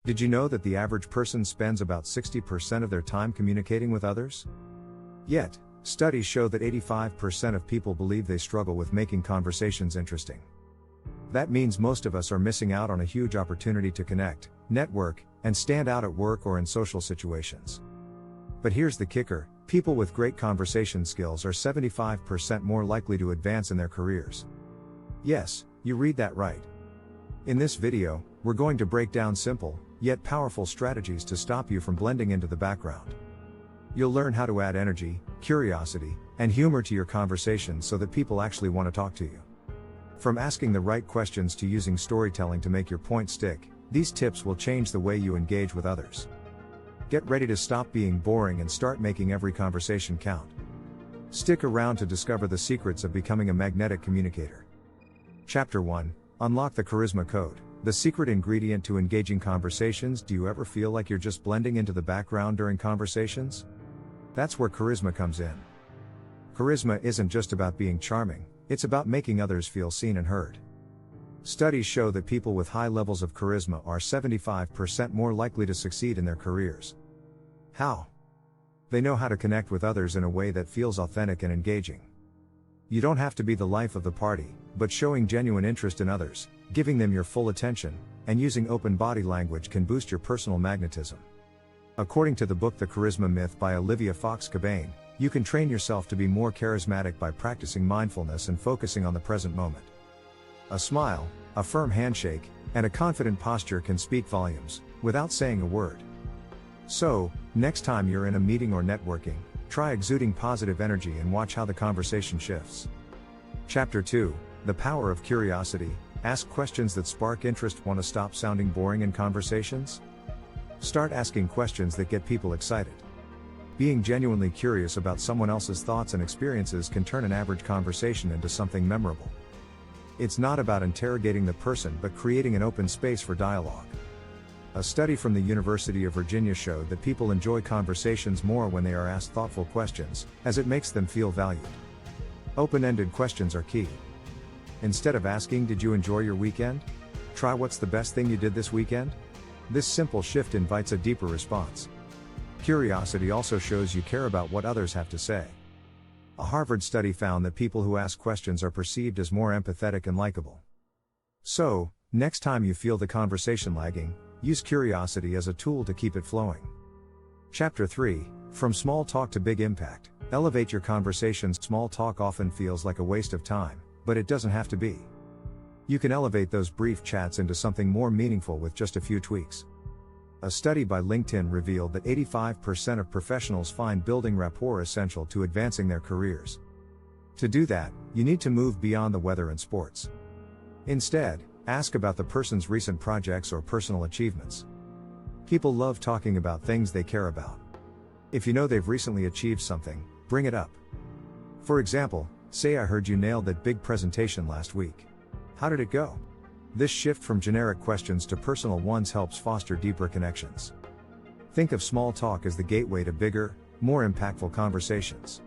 Did you know that the average person spends about 60% of their time communicating with others? Yet, studies show that 85% of people believe they struggle with making conversations interesting. That means most of us are missing out on a huge opportunity to connect, network, and stand out at work or in social situations. But here's the kicker: people with great conversation skills are 75% more likely to advance in their careers. Yes, you read that right. In this video, we're going to break down simple, yet powerful strategies to stop you from blending into the background. You'll learn how to add energy, curiosity, and humor to your conversation so that people actually want to talk to you. From asking the right questions to using storytelling to make your point stick, these tips will change the way you engage with others. Get ready to stop being boring and start making every conversation count. Stick around to discover the secrets of becoming a magnetic communicator. Chapter 1: Unlock the Charisma Code, the secret ingredient to engaging conversations. Do you ever feel like you're just blending into the background during conversations? That's where charisma comes in. Charisma isn't just about being charming, it's about making others feel seen and heard. Studies show that people with high levels of charisma are 75% more likely to succeed in their careers. How? They know how to connect with others in a way that feels authentic and engaging. You don't have to be the life of the party, but showing genuine interest in others, giving them your full attention, and using open body language can boost your personal magnetism. According to the book The Charisma Myth by Olivia Fox-Cabane, you can train yourself to be more charismatic by practicing mindfulness and focusing on the present moment. A smile, a firm handshake, and a confident posture can speak volumes, without saying a word. So, next time you're in a meeting or networking, try exuding positive energy and watch how the conversation shifts. Chapter 2: The Power of Curiosity. Ask questions that spark interest. Want to stop sounding boring in conversations? Start asking questions that get people excited. Being genuinely curious about someone else's thoughts and experiences can turn an average conversation into something memorable. It's not about interrogating the person but creating an open space for dialogue. A study from the University of Virginia showed that people enjoy conversations more when they are asked thoughtful questions, as it makes them feel valued. Open-ended questions are key. Instead of asking, "Did you enjoy your weekend?" try, "What's the best thing you did this weekend?" This simple shift invites a deeper response. Curiosity also shows you care about what others have to say. A Harvard study found that people who ask questions are perceived as more empathetic and likable. So, next time you feel the conversation lagging, use curiosity as a tool to keep it flowing. Chapter 3: From Small Talk to Big Impact. Elevate your conversations. Small talk often feels like a waste of time, but it doesn't have to be. You can elevate those brief chats into something more meaningful with just a few tweaks. A study by LinkedIn revealed that 85% of professionals find building rapport essential to advancing their careers. To do that, you need to move beyond the weather and sports. Instead, ask about the person's recent projects or personal achievements. People love talking about things they care about. If you know they've recently achieved something, bring it up. For example, say, "I heard you nailed that big presentation last week. How did it go?" This shift from generic questions to personal ones helps foster deeper connections. Think of small talk as the gateway to bigger, more impactful conversations.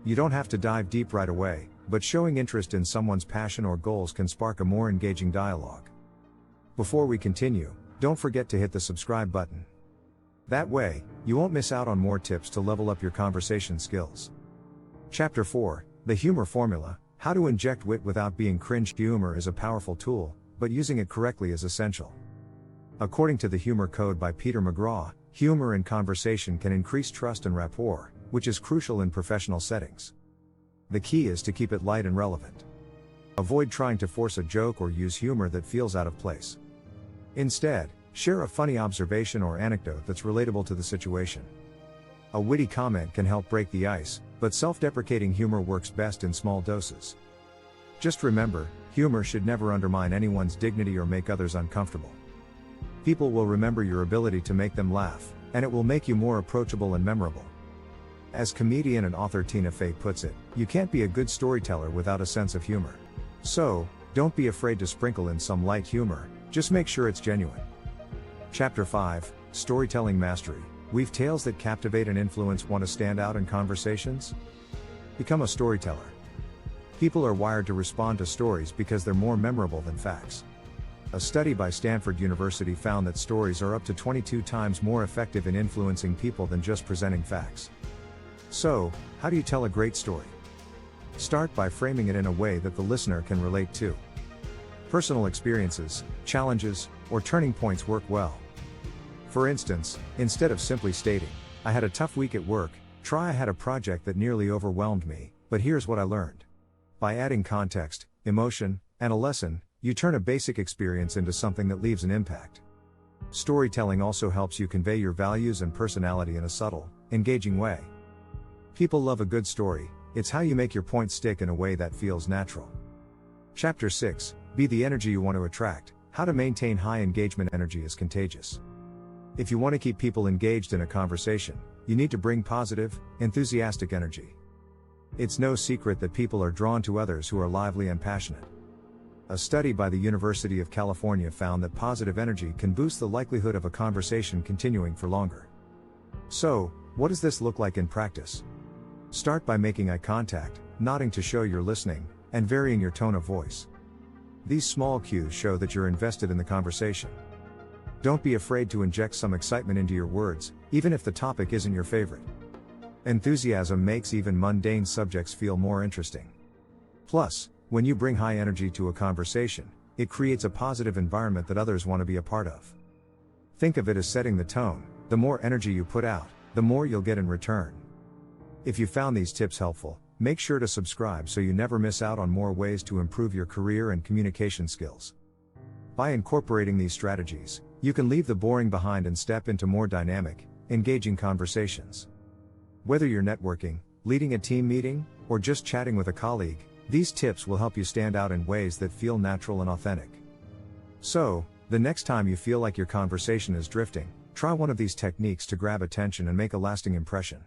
You don't have to dive deep right away, but showing interest in someone's passion or goals can spark a more engaging dialogue. Before we continue, don't forget to hit the subscribe button. That way, you won't miss out on more tips to level up your conversation skills. Chapter 4: The Humor Formula. How to inject wit without being cringe. Humor is a powerful tool, but using it correctly is essential. According to the Humor Code by Peter McGraw, humor in conversation can increase trust and rapport, which is crucial in professional settings. The key is to keep it light and relevant. Avoid trying to force a joke or use humor that feels out of place. Instead, share a funny observation or anecdote that's relatable to the situation. A witty comment can help break the ice, but self-deprecating humor works best in small doses. Just remember, humor should never undermine anyone's dignity or make others uncomfortable. People will remember your ability to make them laugh, and it will make you more approachable and memorable. As comedian and author Tina Fey puts it, you can't be a good storyteller without a sense of humor. So, don't be afraid to sprinkle in some light humor, just make sure it's genuine. Chapter 5: Storytelling Mastery. Weave tales that captivate and influence. Want to stand out in conversations? Become a storyteller. People are wired to respond to stories because they're more memorable than facts. A study by Stanford University found that stories are up to 22 times more effective in influencing people than just presenting facts. So, how do you tell a great story? Start by framing it in a way that the listener can relate to. Personal experiences, challenges, or turning points work well. For instance, instead of simply stating, "I had a tough week at work," try, "I had a project that nearly overwhelmed me, but here's what I learned." By adding context, emotion, and a lesson, you turn a basic experience into something that leaves an impact. Storytelling also helps you convey your values and personality in a subtle, engaging way. People love a good story. It's how you make your point stick in a way that feels natural. Chapter 6, Be the Energy You Want to Attract. How to maintain high engagement. Energy is contagious. If you want to keep people engaged in a conversation, you need to bring positive, enthusiastic energy. It's no secret that people are drawn to others who are lively and passionate. A study by the University of California found that positive energy can boost the likelihood of a conversation continuing for longer. So, what does this look like in practice? Start by making eye contact, nodding to show you're listening, and varying your tone of voice. These small cues show that you're invested in the conversation. Don't be afraid to inject some excitement into your words, even if the topic isn't your favorite. Enthusiasm makes even mundane subjects feel more interesting. Plus, when you bring high energy to a conversation, it creates a positive environment that others want to be a part of. Think of it as setting the tone. The more energy you put out, the more you'll get in return. If you found these tips helpful, make sure to subscribe so you never miss out on more ways to improve your career and communication skills. By incorporating these strategies, you can leave the boring behind and step into more dynamic, engaging conversations. Whether you're networking, leading a team meeting, or just chatting with a colleague, these tips will help you stand out in ways that feel natural and authentic. So, the next time you feel like your conversation is drifting, try one of these techniques to grab attention and make a lasting impression.